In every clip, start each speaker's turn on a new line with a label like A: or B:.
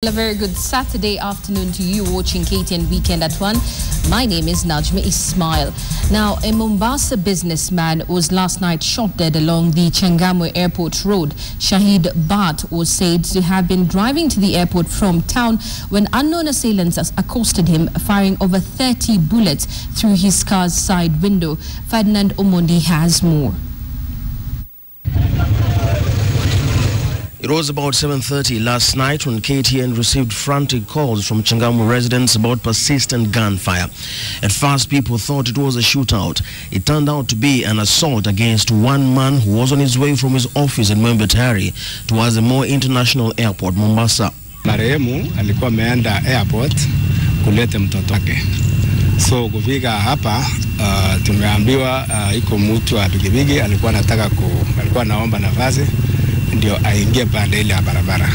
A: A very good Saturday afternoon to you watching KTN Weekend at 1. My name is Najma Ismail. Now, a Mombasa businessman was last night shot dead along the Changamwe Airport Road. Shahid Bhat was said to have been driving to the airport from town when unknown assailants accosted him, firing over 30 bullets through his car's side window. Ferdinand Omondi has more.
B: It was about 7:30 last night when KTN received frantic calls from Changamwe residents about persistent gunfire. At first, people thought it was a shootout. It turned out to be an assault against one man who was on his way from his office in Mwembetari towards the Moi International Airport, Mombasa.
C: Marehemu alikuwa ameenda airport kuleta mtoto wake. So kufika hapa tumeambiwa iko mtu wa pikipiki alikuwa anaomba nafasi ndio aingie pande ile ya barabara.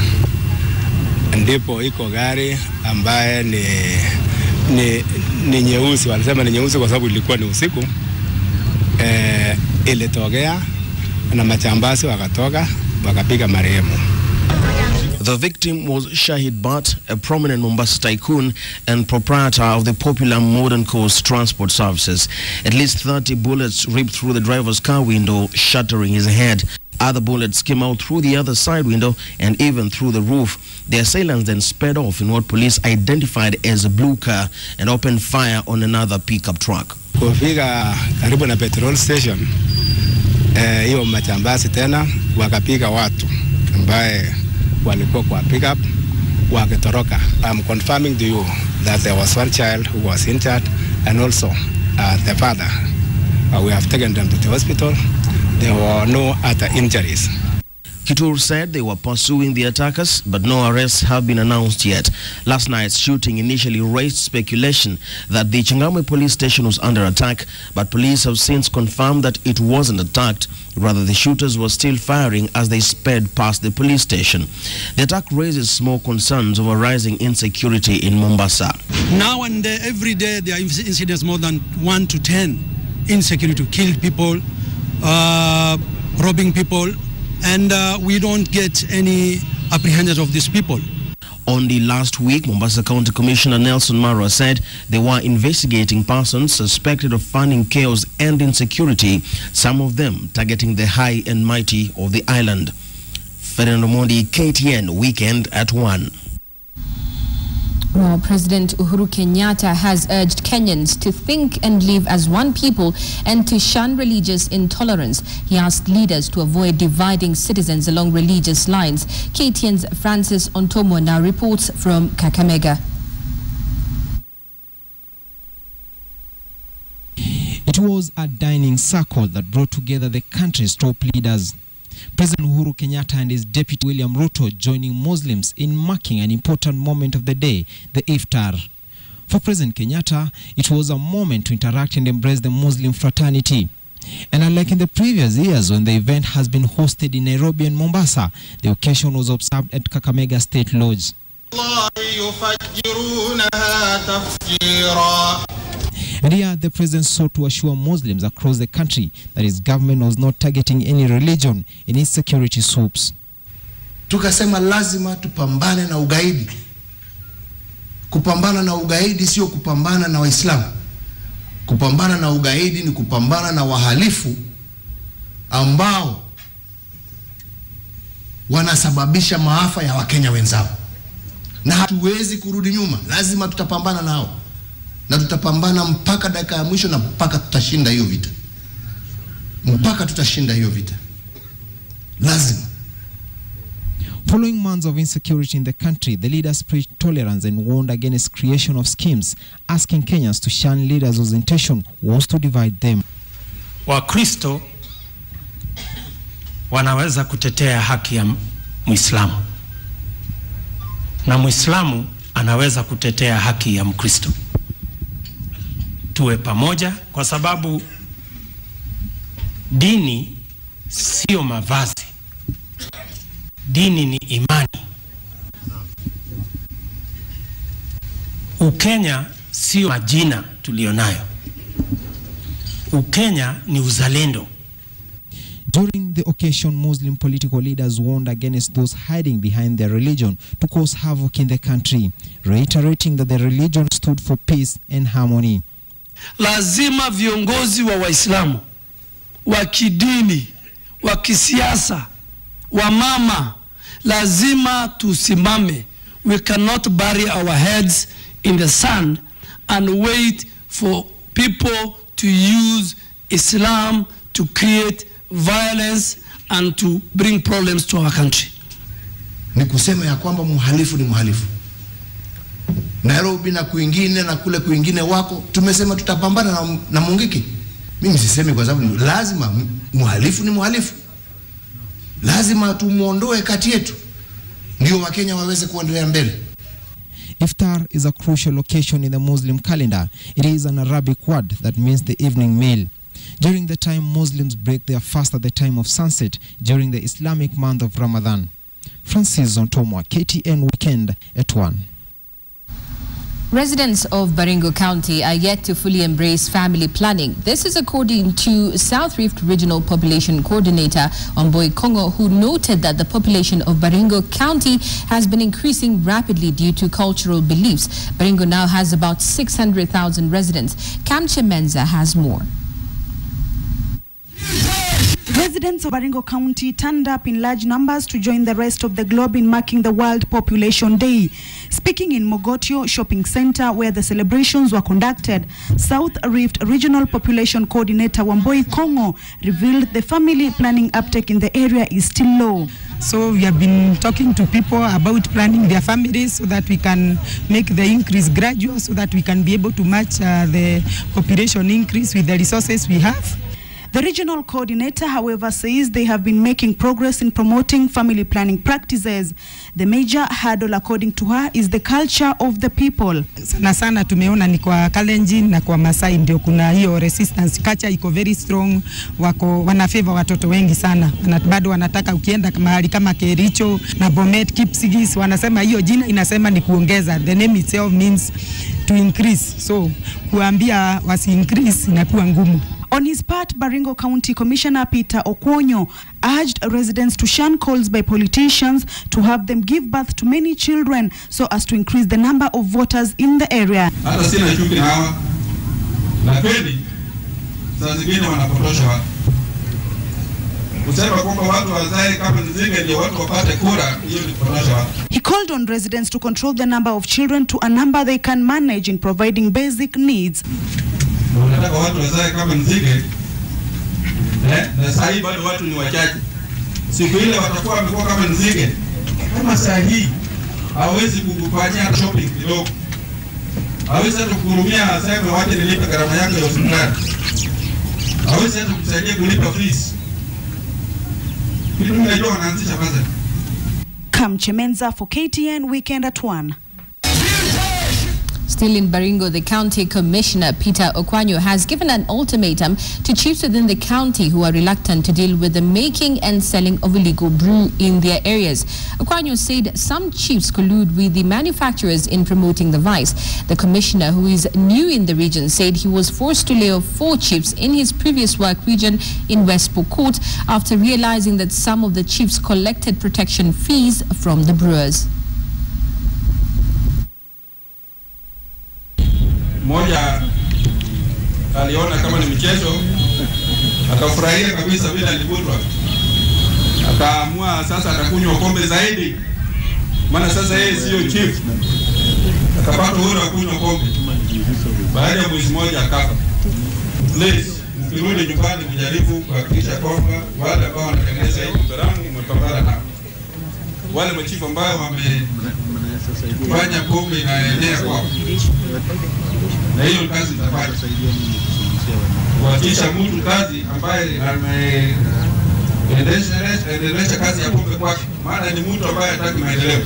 C: Ndipo iko gari ambaye ni nyeusi, walisema ni nyeusi kwa sababu ilikuwa ni usiku. Ilitokea na majambazi wakatoka wakapiga marehemu.
B: The victim was Shahid Bhat, a prominent Mombasa tycoon and proprietor of the popular Modern Coast Transport Services. At least 30 bullets ripped through the driver's car window, shattering his head. Other bullets came out through the other side window and even through the roof. The assailants then sped off in what police identified as a blue car and opened fire on another pickup truck.
C: Kufika karibu na petrol station, hiyo majambazi tena wakapiga watu ambaye walikuwa kwa pickup wakitoroka. I'm confirming to you that there was one child who was injured and also the father. We have taken them to the hospital. There were no other injuries.
B: Kitui said they were pursuing the attackers, but no arrests have been announced yet. Last night's shooting initially raised speculation that the Changamwe police station was under attack, but police have since confirmed that it wasn't attacked. Rather, the shooters were still firing as they sped past the police station. The attack raises small concerns over rising insecurity in Mombasa.
D: Now and every day there are incidents more than 1 to 10. Insecurity, killed people, robbing people, and we don't get any apprehension of these people.
B: Only last week, Mombasa County Commissioner Nelson Marwa said they were investigating persons suspected of funding chaos and insecurity, some of them targeting the high and mighty of the island. Ferdinand Omondi, KTN Weekend at 1.
A: Well, President Uhuru Kenyatta has urged Kenyans to think and live as one people and to shun religious intolerance. He asked leaders to avoid dividing citizens along religious lines. KTN's Francis Ontomo now reports from KAKAMEGA.
E: It was a dining circle that brought together the country's top leaders. President Uhuru Kenyatta and his deputy William Ruto joining Muslims in marking an important moment of the day, the iftar. For President Kenyatta, it was a moment to interact and embrace the Muslim fraternity. And unlike in the previous years when the event has been hosted in Nairobi and Mombasa, the occasion was observed at KAKAMEGA State Lodge. And here, the president sought to assure Muslims across the country that his government was not targeting any religion in its security swoops.
F: Tukasema lazima tupambane na ugaidi. Kupambana na ugaidi sio kupambana na Waislamu. Kupambana na ugaidi ni kupambana na wahalifu ambao wanasababisha maafa ya Wakenya wenzao. Na hatuwezi kurudi nyuma, lazima tutapambana nao. Na tutapambana mpaka dakika ya mwisho na mpaka tutashinda hiyo vita. Mpaka tutashinda hiyo vita. Lazima.
E: Following months of insecurity in the country, the leaders preached tolerance and warned against creation of schemes, asking Kenyans to shun leaders whose intention was to divide them.
G: Wakristo wanaweza kutetea haki ya Muislamu. Na Muislamu anaweza kutetea haki ya Mkristo. Tuwe pamoja kwa sababu dini sio mavazi. Dini ni imani. Ukenya sio majina tulionayo. Ukenya ni uzalendo.
E: During During the occasion, Muslim political leaders warned against those hiding behind their religion to cause havoc in the country, reiterating that the religion stood for peace and harmony.
H: Lazima viongozi wa Waislamu, wa kidini, wa kisiasa, wa mama, lazima tusimame. We cannot bury our heads in the sand and wait for people to use Islam to create violence and to bring problems to our country.
F: Ni kusema ya kwamba muhalifu ni muhalifu. Nairobi na kuingine na kule kuingine wako, tumesema tutapambana na Mungiki. Mimi sisemi kwa sababu lazima muhalifu ni muhalifu. Lazima tumuondoe kati yetu. Ndio Wakenya waweze kuendelea mbele.
E: Iftar is a crucial occasion in the Muslim calendar. It is an Arabic word that means the evening meal. During the time Muslims break their fast at the time of sunset during the Islamic month of Ramadan. Francis Zontomwa, KTN Weekend at 1.
A: Residents of Baringo County are yet to fully embrace family planning. This is according to South Rift Regional Population Coordinator Omboy Kongo, who noted that the population of Baringo County has been increasing rapidly due to cultural beliefs. Baringo now has about 600,000 residents. Kamche Menza has more.
I: Residents of Baringo County turned up in large numbers to join the rest of the globe in marking the World Population Day. Speaking in Mogotio Shopping Center, where the celebrations were conducted, South Rift Regional Population Coordinator Wamboi Kongo revealed the family planning uptake in the area is still low.
J: So we have been talking to people about planning their families so that we can make the increase gradual, so that we can be able to match the population increase with the resources we have.
I: The regional coordinator, however, says they have been making progress in promoting family planning practices. The major hurdle, according to her, is the culture of the people.
J: Sana sana tumeona ni kwa Kalenjin na kwa Masai ndio kuna hiyo resistance. Culture iko very strong, wanafavor watoto wengi sana. Bado wanataka ukienda mahali kama Kericho na Bomet, Kipsigis, wanasema hiyo jina inasema ni kuongeza. The name itself means to increase. So kuambia wasi increase inakuwa ngumu.
I: On his part, Baringo County Commissioner Peter Okwonyo urged residents to shun calls by politicians to have them give birth to many children so as to increase the number of voters in the area.
K: Hata sina chuki na hawa. Na kweli saa zingine wanapotosha watu. Kusema kwamba watu wazae kama nzige ndio watu wapate kura, hiyo ni kupotosha watu.
I: He called on residents to control the number of children to a number they can manage in providing basic needs.
K: Wanataka watu wazae kama nzige, na saa hii bado watu ni wachache. Siku ile watakuwa wamekuwa kama nzige. Kama saa hii hawezi kukufanyia shopping kidogo, hawezi hata kukurumia aseme waje nilipe gharama yako ya hospitali, hawezi hata kusaidia kulipa fees. Kitu mnajua wanaanzisha kwanza.
I: Kamche Menza for KTN Weekend at 1.
A: Still in Baringo, the county commissioner, Peter Okwonyo, has given an ultimatum to chiefs within the county who are reluctant to deal with the making and selling of illegal brew in their areas. Okwonyo said some chiefs collude with the manufacturers in promoting the vice. The commissioner, who is new in the region, said he was forced to lay off 4 chiefs in his previous work region in West Pokot after realizing that some of the chiefs collected protection fees from the brewers.
K: Mmoja aliona kama ni mchezo, akafurahia kabisa bila alivutwa, akaamua sasa atakunywa kombe zaidi, maana sasa yeye sio chief, akapata uhuru wa kunywa kombe. Baada ya mwezi mmoja akafa. Please, mkirudi nyumbani mjaribu kuhakikisha kwamba wale ambao wanatengeneza hii baramu mmepambana nao. Wale machifu ambao wamefanya kombe inaenea kwao. Na hiyo kazi itafanya kuhakikisha mtu kazi ambaye anaendelesha kazi ya pombe kwake, maana ni mtu ambaye hataki maendeleo.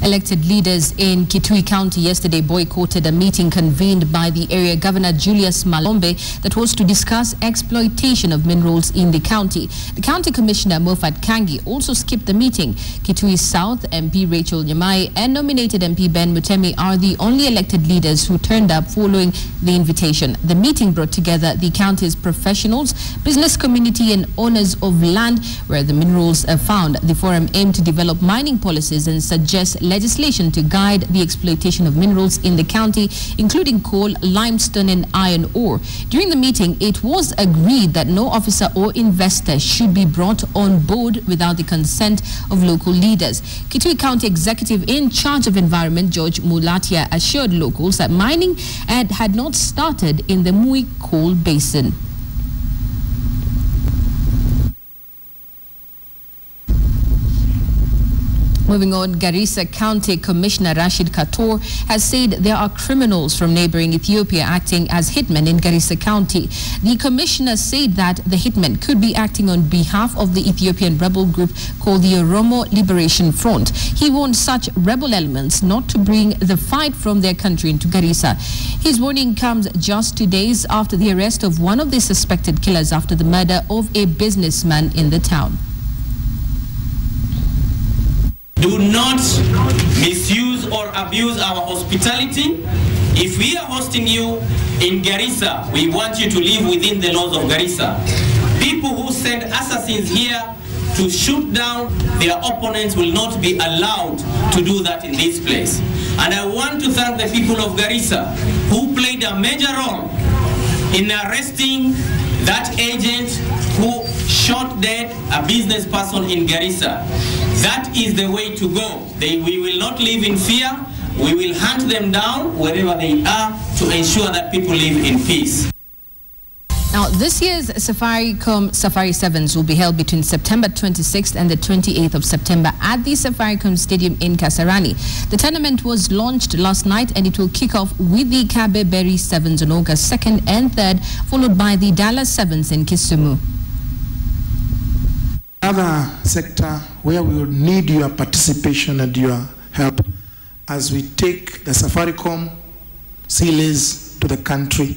A: Elected leaders in Kitui County yesterday boycotted a meeting convened by the area governor Julius Malombe that was to discuss exploitation of minerals in the county. The county commissioner Mofat Kangi also skipped the meeting. Kitui South MP Rachel Nyamai and nominated MP Ben Mutemi are the only elected leaders who turned up following the invitation. The meeting brought together the county's professionals, business community and owners of land where the minerals are found. The forum aimed to develop mining policies and suggest legislation to guide the exploitation of minerals in the county, including coal, limestone and iron ore. During the meeting, it was agreed that no officer or investor should be brought on board without the consent of local leaders. Kitui County Executive in charge of Environment, George Mulatia, assured locals that mining had not started in the Mui coal basin. Moving on, Garissa County Commissioner Rashid Kator has said there are criminals from neighboring Ethiopia acting as hitmen in Garissa County. The commissioner said that the hitmen could be acting on behalf of the Ethiopian rebel group called the Oromo Liberation Front. He warned such rebel elements not to bring the fight from their country into Garissa. His warning comes just 2 days after the arrest of one of the suspected killers after the murder of a businessman in the town.
L: Do not misuse or abuse our hospitality. If we are hosting you in Garissa, we want you to live within the laws of Garissa. People who send assassins here to shoot down their opponents will not be allowed to do that in this place. And I want to thank the people of Garissa who played a major role in arresting that agent who shot dead a business person in Garissa. That is the way to go. We will not live in fear. We will hunt them down wherever they are to ensure that people live in peace.
A: Now, this year's SAFARICOM Safari Sevens will be held between September 26th and the 28th of September at the SAFARICOM Stadium in Kasarani. The tournament was launched last night and it will kick off with the Kabe Berry Sevens on August 2nd and 3rd, followed by the Dallas Sevens in Kisumu.
M: Another sector where we will need your participation and your help as we take the SAFARICOM series to the country.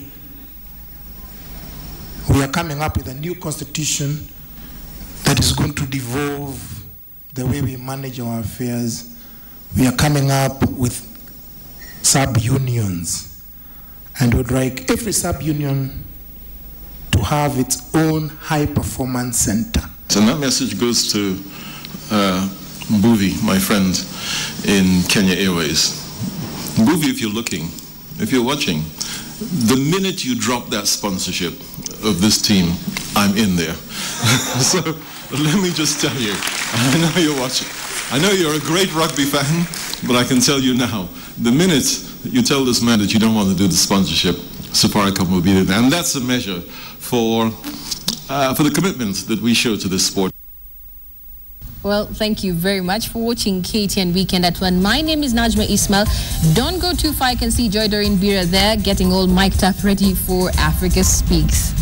M: We are coming up with a new constitution that is going to devolve the way we manage our affairs. We are coming up with sub-unions and would like every sub-union to have its own high-performance center.
N: So that message goes to Mbuvi, my friend in Kenya Airways. Mbuvi, if you're looking, if you're watching, the minute you drop that sponsorship of this team, I'm in there. So let me just tell you, I know you're watching. I know you're a great rugby fan, but I can tell you now, the minute you tell this man that you don't want to do the sponsorship, SAFARICOM will be there. And that's a measure for the commitment that we show to this sport.
A: Well, thank you very much for watching KTN Weekend at 1. My name is Najma Ismail. Don't go too far. I can see Joy Doreen Bira there getting all mic'd up ready for Africa Speaks.